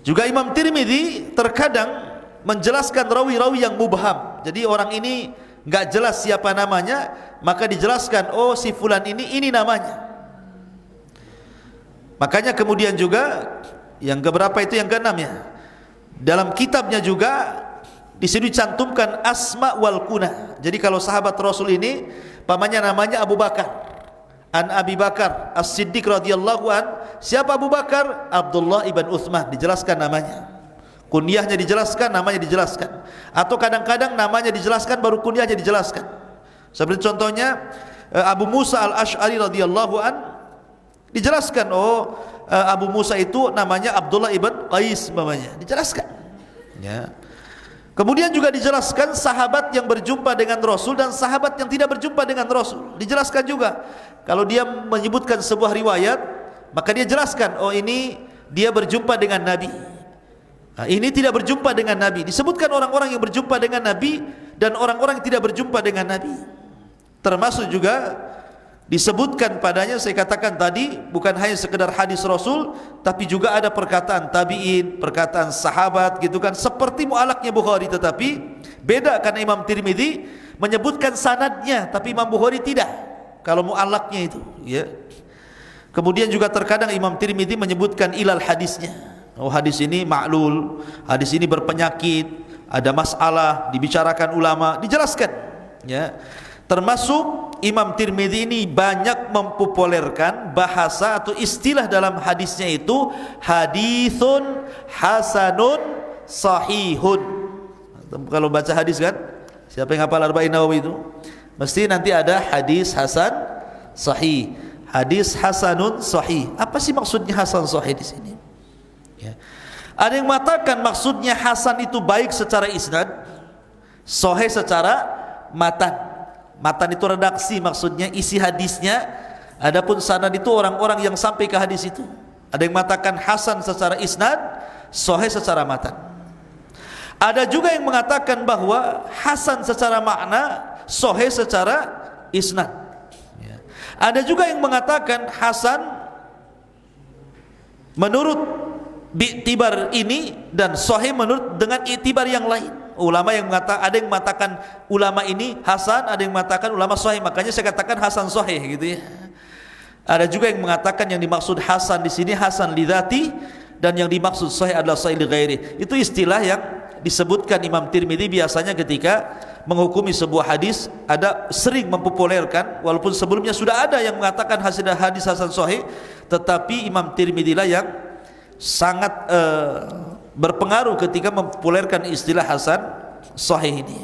juga Imam Tirmidzi terkadang menjelaskan rawi-rawi yang mubham. Jadi orang ini enggak jelas siapa namanya, maka dijelaskan, oh si fulan ini namanya. Makanya kemudian juga yang keberapa itu, yang keenam ya, dalam kitabnya juga di sini dicantumkan asma wal kunah. Jadi kalau sahabat Rasul ini pamannya namanya Abu Bakar, an Abi Bakar As-Siddiq radhiyallahu an. Siapa Abu Bakar? Abdullah ibn Uthman, dijelaskan namanya, kunyahnya dijelaskan, namanya dijelaskan. Atau kadang-kadang namanya dijelaskan baru kunyahnya dijelaskan. Seperti contohnya Abu Musa Al-Ash'ari radhiyallahu an, dijelaskan, oh Abu Musa itu namanya Abdullah ibn Qais namanya, dijelaskan ya. Kemudian juga dijelaskan sahabat yang berjumpa dengan Rasul dan sahabat yang tidak berjumpa dengan Rasul, dijelaskan juga. Kalau dia menyebutkan sebuah riwayat, maka dia jelaskan, oh ini dia berjumpa dengan Nabi, nah, ini tidak berjumpa dengan Nabi. Disebutkan orang-orang yang berjumpa dengan Nabi dan orang-orang yang tidak berjumpa dengan Nabi. Termasuk juga disebutkan padanya, saya katakan tadi, bukan hanya sekedar hadis Rasul, tapi juga ada perkataan tabi'in, perkataan sahabat gitu kan, seperti mu'alaknya Bukhari. Tetapi beda karena Imam Tirmidzi menyebutkan sanadnya, tapi Imam Bukhari tidak kalau mu'alaknya itu ya. Kemudian juga terkadang Imam Tirmidzi menyebutkan ilal hadisnya, oh hadis ini ma'lul, hadis ini berpenyakit, ada masalah, dibicarakan ulama, dijelaskan ya. Termasuk Imam Tirmidzi ini banyak mempopulerkan bahasa atau istilah dalam hadisnya itu hadithun hasanun sahihun. Kalau baca hadis kan, siapa yang hafal Arba'in Nawawi itu mesti nanti ada hadis hasan sahih, hadis hasanun sahih. Apa sih maksudnya hasan sahih di sini ya? Ada yang mengatakan maksudnya hasan itu baik secara isnad, sahih secara matan. Matan itu redaksi, maksudnya isi hadisnya. Adapun sanad itu orang-orang yang sampai ke hadis itu. Ada yang mengatakan hasan secara isnad, sahih secara matan. Ada juga yang mengatakan bahwa hasan secara makna, sahih secara isnad ya. Ada juga yang mengatakan hasan menurut bi'tibar ini dan sahih menurut dengan i'tibar yang lain. Ulama yang mengatakan, ada yang mengatakan ulama ini hasan, ada yang mengatakan ulama sahih, makanya saya katakan hasan sahih gitu ya. Ada juga yang mengatakan yang dimaksud hasan di sini hasan li dzati, dan yang dimaksud sahih adalah sahih li ghairi. Itu istilah yang disebutkan Imam Tirmidzi biasanya ketika menghukumi sebuah hadis, ada sering mempopulerkan, walaupun sebelumnya sudah ada yang mengatakan hadis hasan sahih, tetapi Imam Tirmidzi lah yang sangat berpengaruh ketika mempopulerkan istilah hasan sahih ini.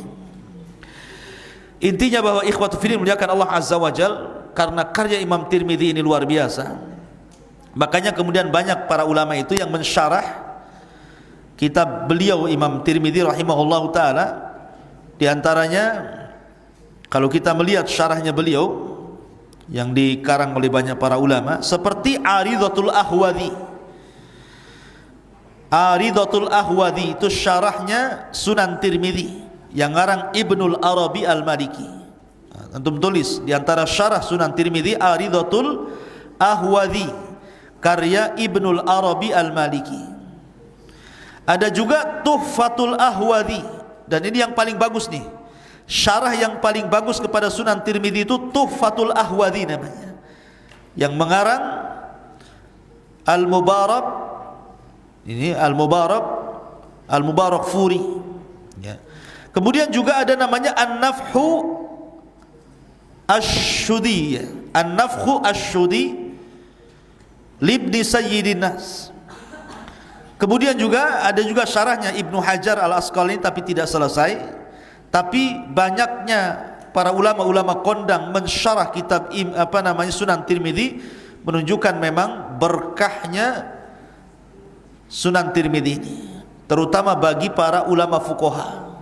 Intinya bahwa ikhwatu fillah muliakan Allah Azza wa Jal, karena karya Imam Tirmidzi ini luar biasa, makanya kemudian banyak para ulama itu yang mensyarah kitab beliau Imam Tirmidzi rahimahullahu taala. Di antaranya kalau kita melihat syarahnya beliau yang dikarang oleh banyak para ulama, seperti Aridhatul Ahwadhi. Aridatul Ahwadhi itu syarahnya Sunan Tirmidzi yang ngarang Ibnul Arabi Al-Maliki. Antum tulis di antara syarah Sunan Tirmidzi Aridatul Ahwadhi karya Ibnul Arabi Al-Maliki. Ada juga Tuhfatul Ahwadhi, dan ini yang paling bagus nih. Syarah yang paling bagus kepada Sunan Tirmidzi itu Tuhfatul Ahwadhi namanya. Yang mengarang Al-Mubarak, ini Al-Mubarak Furi ya. Kemudian juga ada namanya An-Nafhu Asy-Syudi, An-Nafhu Asy-Syudi Libni Sayyidin Nas. Kemudian juga ada juga syarahnya Ibnu Hajar Al-Asqalani, tapi tidak selesai. Tapi banyaknya para ulama-ulama kondang mensyarah kitab Sunan Tirmidzi menunjukkan memang berkahnya Sunan Tirmidzi ini, terutama bagi para ulama fuqaha.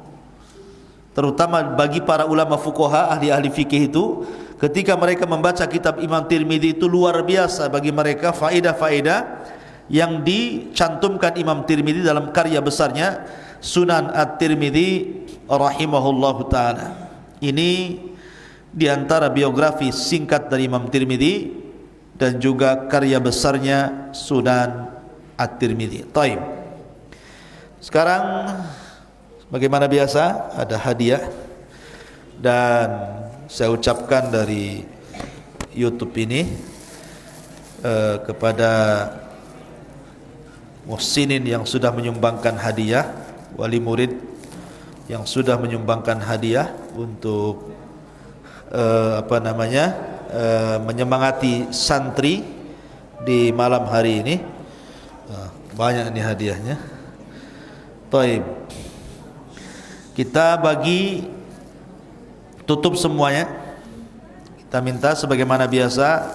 Terutama bagi para ulama fuqaha, ahli-ahli fikih itu, ketika mereka membaca kitab Imam Tirmidzi itu luar biasa bagi mereka faedah-faedah yang dicantumkan Imam Tirmidzi dalam karya besarnya Sunan At-Tirmidzi rahimahullahu taala. Ini diantara biografi singkat dari Imam Tirmidzi dan juga karya besarnya Sunan At-Tirmidzi. Taib. Sekarang bagaimana biasa ada hadiah, dan saya ucapkan dari YouTube ini kepada muhsinin yang sudah menyumbangkan hadiah, wali murid yang sudah menyumbangkan hadiah untuk menyemangati santri di malam hari ini. Banyak ini hadiahnya. Taib. Kita bagi tutup semuanya. Kita minta sebagaimana biasa,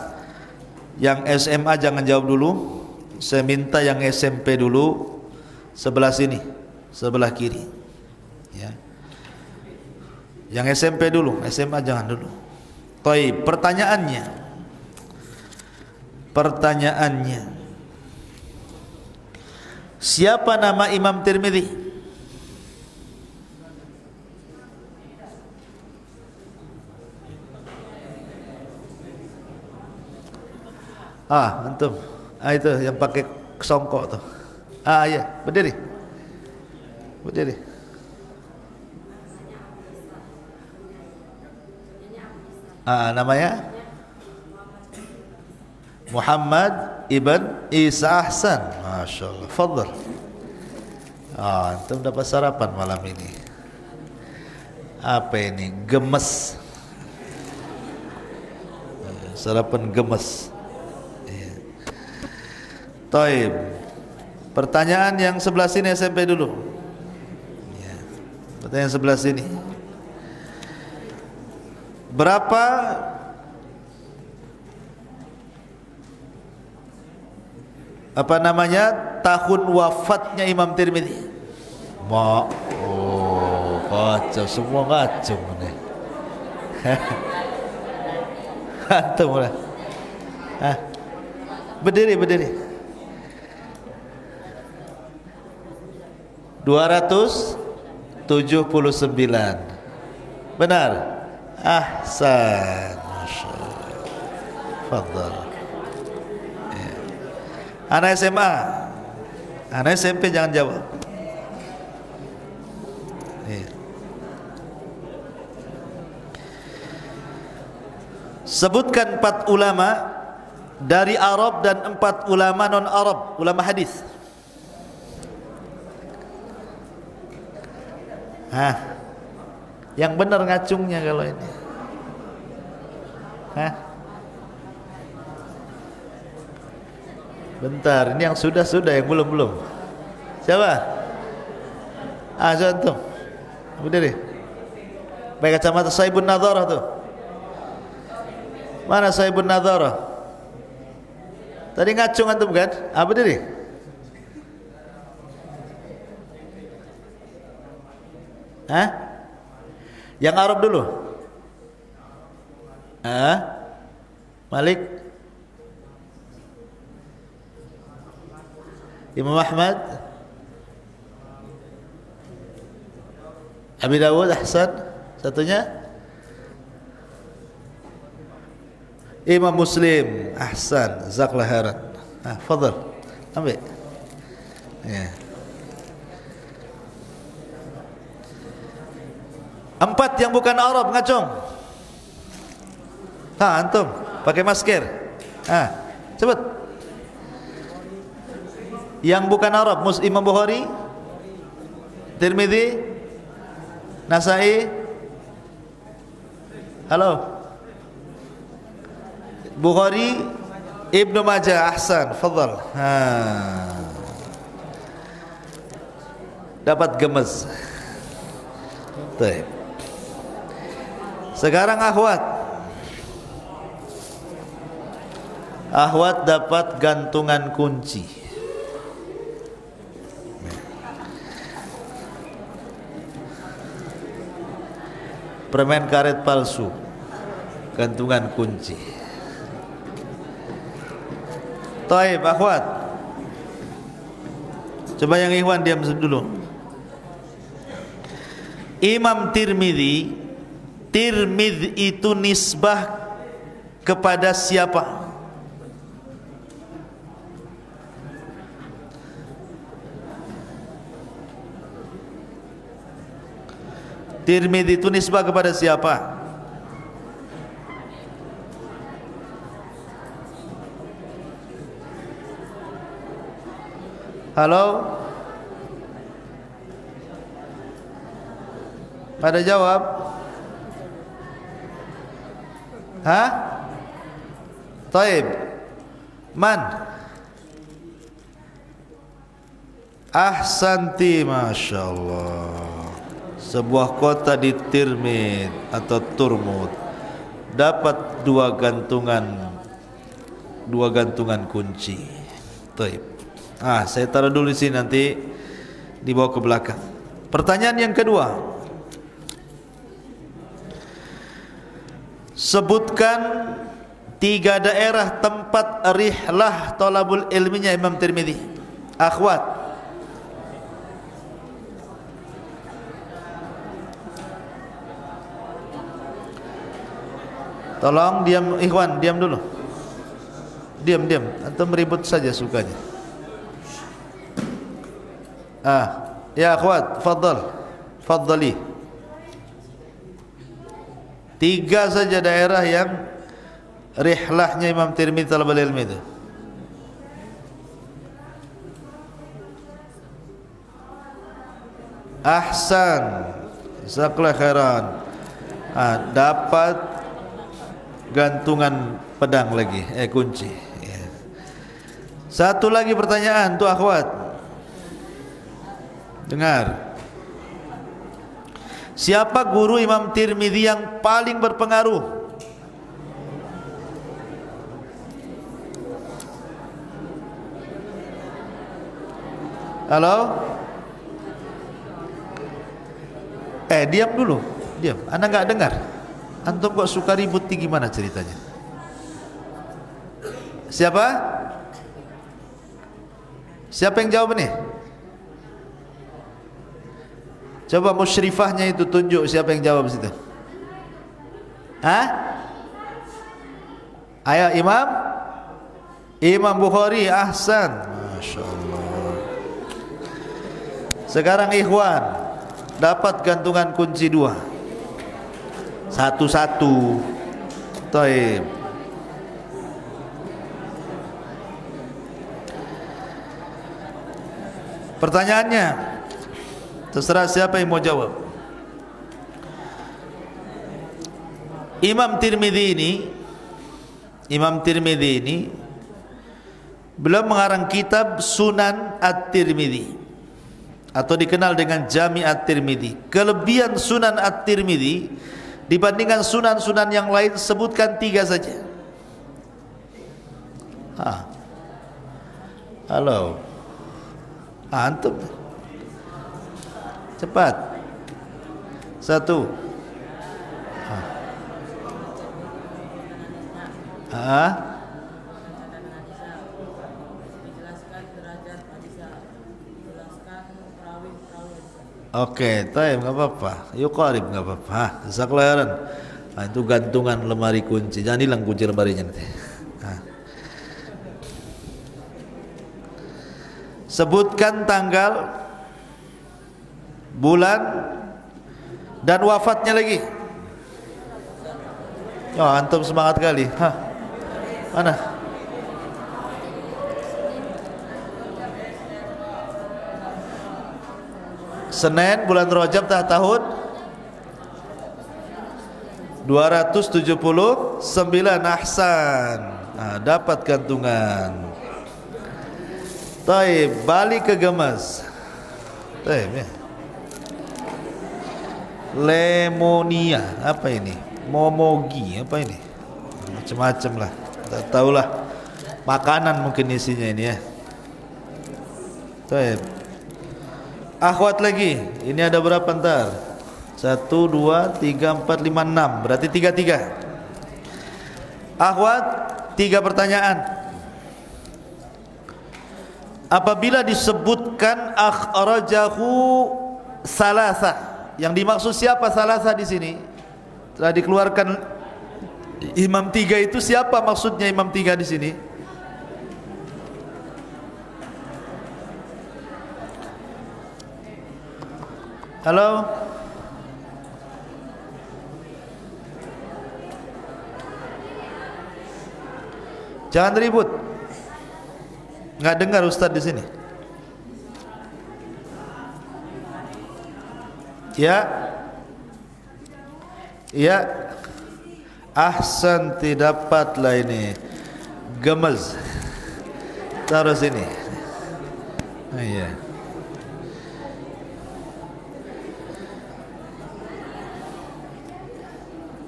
yang SMA jangan jawab dulu. Saya minta yang SMP dulu, sebelah sini, sebelah kiri ya. Yang SMP dulu, SMA jangan dulu. Taib. Pertanyaannya, siapa nama Imam Tirmidzi? Antum. Itu yang pakai songkok tuh. Ya, berdiri. Berdiri. Namanya Muhammad Ibn Isa Ahsan. Masya Allah. Fadhal. Antum dapat sarapan malam ini. Apa ini? Gemes. Sarapan gemes. Taib. Pertanyaan yang sebelah sini SMP dulu. Ya. Pertanyaan sebelah sini. Berapa tahun wafatnya Imam Tirmidzi? Kacau, semua kacau nih. Antum lah. Berdiri. 279. Benar? Ahsan. Masyaallah. Fadhal. Anak SMA. Anak SMP jangan jawab. Sebutkan 4 ulama dari Arab dan 4 ulama non-Arab, ulama hadis. Yang benar ngacungnya kalau ini. Bentar, ini yang sudah, yang belum. Siapa? Antum. Berdiri. Pakai kacamata Saibun Nadharah tuh. Mana Saibun Nadharah? Tadi ngacung antum kan? Berdiri. Yang Arab dulu. Malik, Imam Ahmad, Abi Dawud, ahsan. Satunya Imam Muslim, ahsan. Jazakallahu khairan. Fadhal. Ambil. Ya. 4 yang bukan Arab ngacung. Antum pakai masker. Sebut. Yang bukan Arab, Imam Bukhari, Tirmidzi, Nasai. Halo. Bukhari, Ibnu Majah, ahsan. Fadhal. Dapat gemes. Baik. Sekarang akhwat dapat gantungan kunci. Permen karet palsu, gantungan kunci. Taib, akhwat. Coba yang ikhwan diam dulu. Imam Tirmidzi itu nisbah kepada siapa? Tirmidzi itu nisbah kepada siapa? Halo? Pada jawab? Taib. Man? Ahsanti, Masya Allah. Sebuah kota di Tirmidz atau Turmud dapat dua gantungan kunci. Taib. Saya taruh dulu di sini, nanti dibawa ke belakang. Pertanyaan yang kedua. Sebutkan 3 daerah tempat rihlah thalabul ilminya Imam Tirmidzi. Akhwat. Tolong diam, ikhwan, diam dulu. Diam. Antum meribut saja sukanya. Ya akhwat, faddali. 3 saja daerah yang rihlahnya Imam Tirmidzi talabul ilmi itu. Ahsan. Jazakallahu khairan. Dapat gantungan pedang lagi, kunci. Satu lagi pertanyaan tuh akhwat. Dengar. Siapa guru Imam Tirmidzi yang paling berpengaruh? Halo? Diam dulu. Diam. Anda nggak dengar? Antum kok suka ribut, gimana ceritanya? Siapa? Siapa yang jawab nih? Coba musyrifahnya itu tunjuk siapa yang jawab situ. Ayo Imam Bukhari, ahsan. Masya Allah. Sekarang ikhwan dapat gantungan kunci 2. Satu-satu. Taib. Pertanyaannya, terserah siapa yang mau jawab. Imam Tirmidzi ini beliau mengarang kitab Sunan At-Tirmidzi atau dikenal dengan Jami' At-Tirmidzi. Kelebihan Sunan At-Tirmidzi dibandingkan sunan-sunan yang lain, sebutkan 3 saja. Halo. Antum cepat. 1. Oke, taib nggak apa-apa. Yuqarib nggak apa-apa. Hah, jazakallahu khairan. Nah, itu gantungan lemari kunci. Jangan hilang kunci lemarinya nanti. Nah. Sebutkan tanggal, bulan, dan wafatnya lagi. Oh, antum semangat kali. Hah. Mana? Senin bulan Rajab tahun 279. Ahsan. Nah, dapat gantungan. Taib, balik ke Gemas. Taib ya. Lemonia, apa ini? Momogi, apa ini? Macam-macam lah. Tak tahulah. Makanan mungkin isinya ini ya. Taib. Akhwat lagi. Ini ada berapa ntar? 1, 2, 3, 4, 5, 6. Berarti 3. Akhwat, 3 pertanyaan. Apabila disebutkan akhrajahu salasa, yang dimaksud siapa salasa di sini? Telah dikeluarkan imam 3 itu siapa maksudnya imam 3 di sini? Halo? Jangan ribut. Nggak dengar Ustaz di sini. Ya. Ya. Ahsan, tidak dapatlah ini. Gemez. Taruh sini. Oh, iya.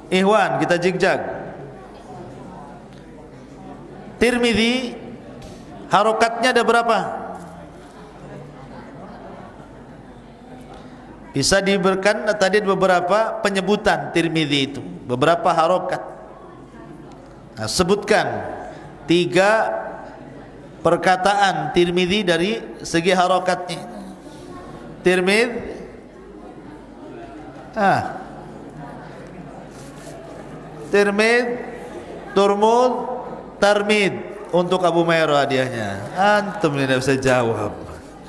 Ikhwan, kita jigjag. Tirmidzi harokatnya ada berapa? Bisa diberikan tadi beberapa penyebutan Tirmidzi itu, beberapa harokat. Nah, sebutkan 3 perkataan Tirmidzi dari segi harokatnya. Tirmidzi, Tirmidzi, Turmud, Tarmid. Untuk Abu Mairo hadiahnya. Antum tidak bisa jawab.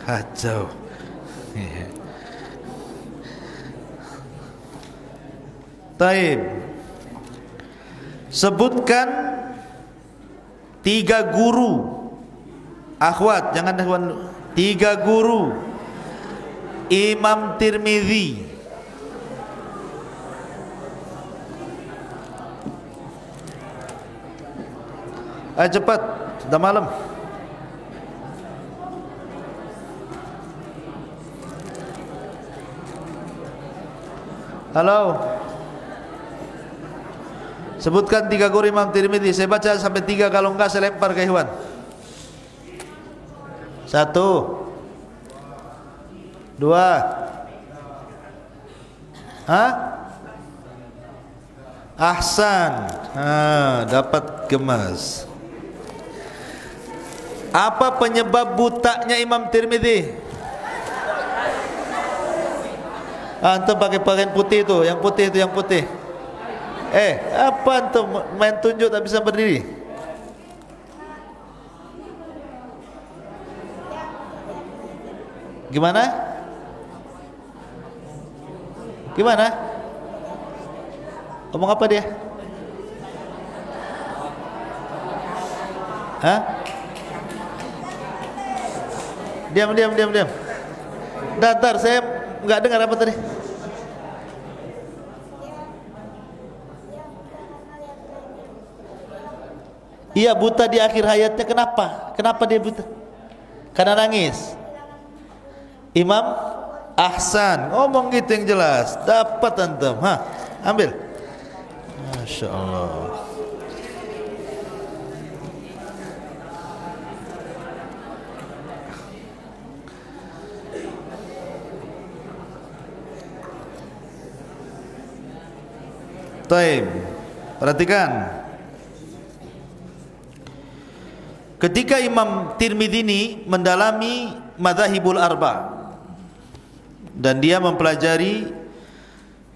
Kacau. Taib. Sebutkan 3 guru. Akhwat, jangan akhwat. 3 guru Imam Tirmidzi. Ayo cepat, sudah malam. Halo. Sebutkan 3 guru Imam Tirmidzi. Saya baca sampai 3, kalau enggak saya lempar ke Ikhwan. 1, 2. Hah? Ahsan. Dapat gemas. Apa penyebab butanya Imam Tirmidzi? Antum pakai pakaian putih itu, yang putih itu, yang putih. Apa antum main tunjuk tak bisa berdiri? Gimana? Gimana? Ngomong apa dia? Hah? Diam. Datar, saya nggak dengar apa tadi. Iya, buta di akhir hayatnya. Kenapa? Kenapa dia buta? Karena nangis. Imam Ahsan, ngomong gitu yang jelas. Dapat antum. Ambil. Masya Allah. Taib. Perhatikan. Ketika Imam Tirmidzi ini mendalami madzhabul arba, dan dia mempelajari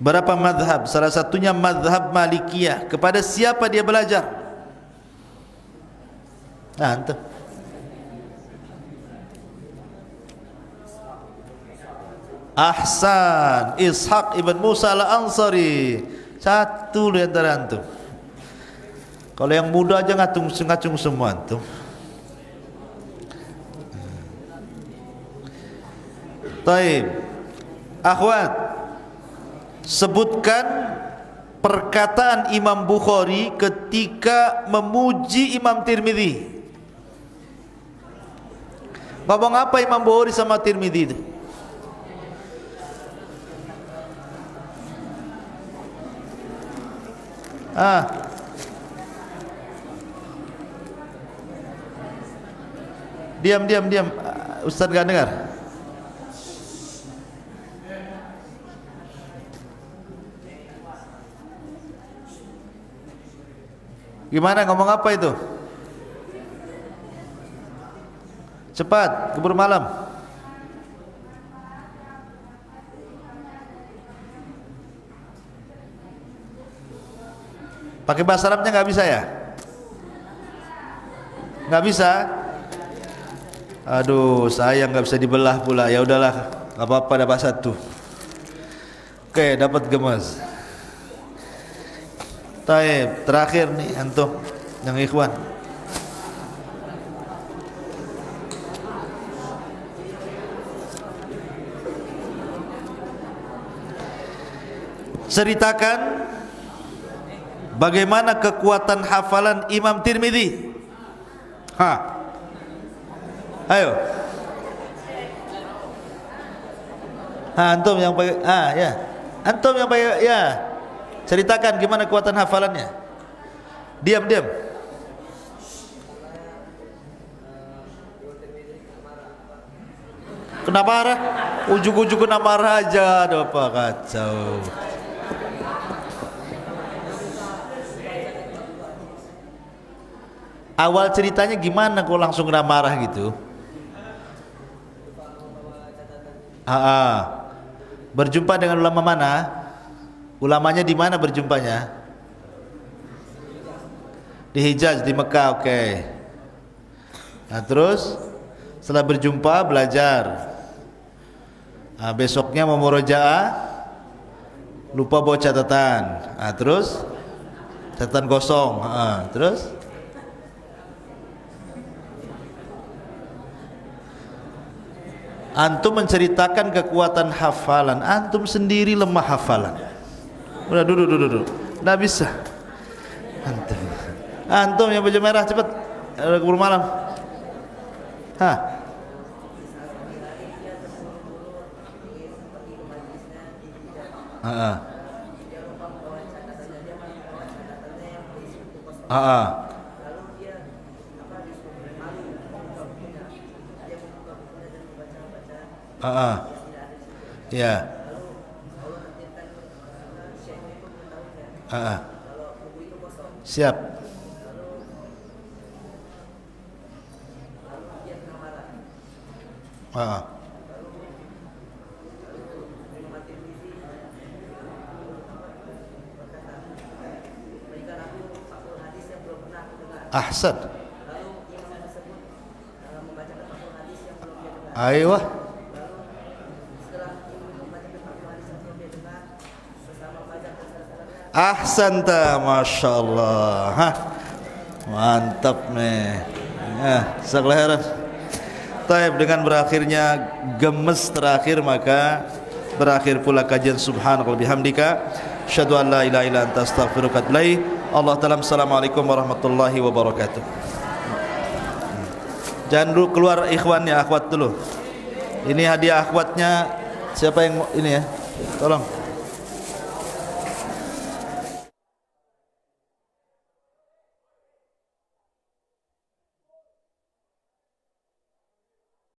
berapa madhab, salah satunya madhab Malikiyah. Kepada siapa dia belajar? Nah, antum. Ahsan, Ishaq ibn Musa al-Ansari. Satu di antara antum. Kalau yang muda aja ngacung semua antum. Taib. Akhwat, sebutkan perkataan Imam Bukhari ketika memuji Imam Tirmidzi. Ngomong apa Imam Bukhari sama Tirmidzi itu? Diam. Ustaz gak dengar. Gimana, ngomong apa itu? Cepat, keburu malam. Pakai bahasa Arabnya nggak bisa ya? Nggak bisa? Aduh, saya nggak bisa dibelah pula. Ya udahlah, nggak apa-apa, dapat satu. Oke, dapat gemas. Taib, terakhir nih antum yang ikhwan. Ceritakan bagaimana kekuatan hafalan Imam Tirmidzi. Ayo. Antum yang pakai ya. Antum yang pakai ya. Ceritakan gimana kekuatan hafalannya. Diam. Kena marah? Ujung-ujung kena marah aja. Aduh, apa kacau. Awal ceritanya gimana kok langsung kena marah gitu? Berjumpa dengan ulama mana? Ulamanya di mana berjumpanya? Di Hijaz, di Mekah, oke. Nah terus setelah berjumpa belajar. Besoknya mau murojaah, lupa bawa catatan. Terus catatan kosong. Terus antum menceritakan kekuatan hafalan, antum sendiri lemah hafalan. Udah duduk. Nggak bisa. Antum yang baju merah cepat. Keburu malam. Ya. Siap. Ahsan. Ayo. Ahsanta, Masya Allah. Mantap nih. Sekalian. Taib, dengan berakhirnya gemes terakhir maka berakhir pula kajian subhanallah bihamdika asyhadu an la ilaha illa anta astaghfiruka wa atubu ilaik. Allah ta'ala. Assalamualaikum warahmatullahi wabarakatuh. Jangan dulu keluar ikhwannya, akhwat dulu. Ini hadiah akhwatnya. Siapa yang ini ya? Tolong.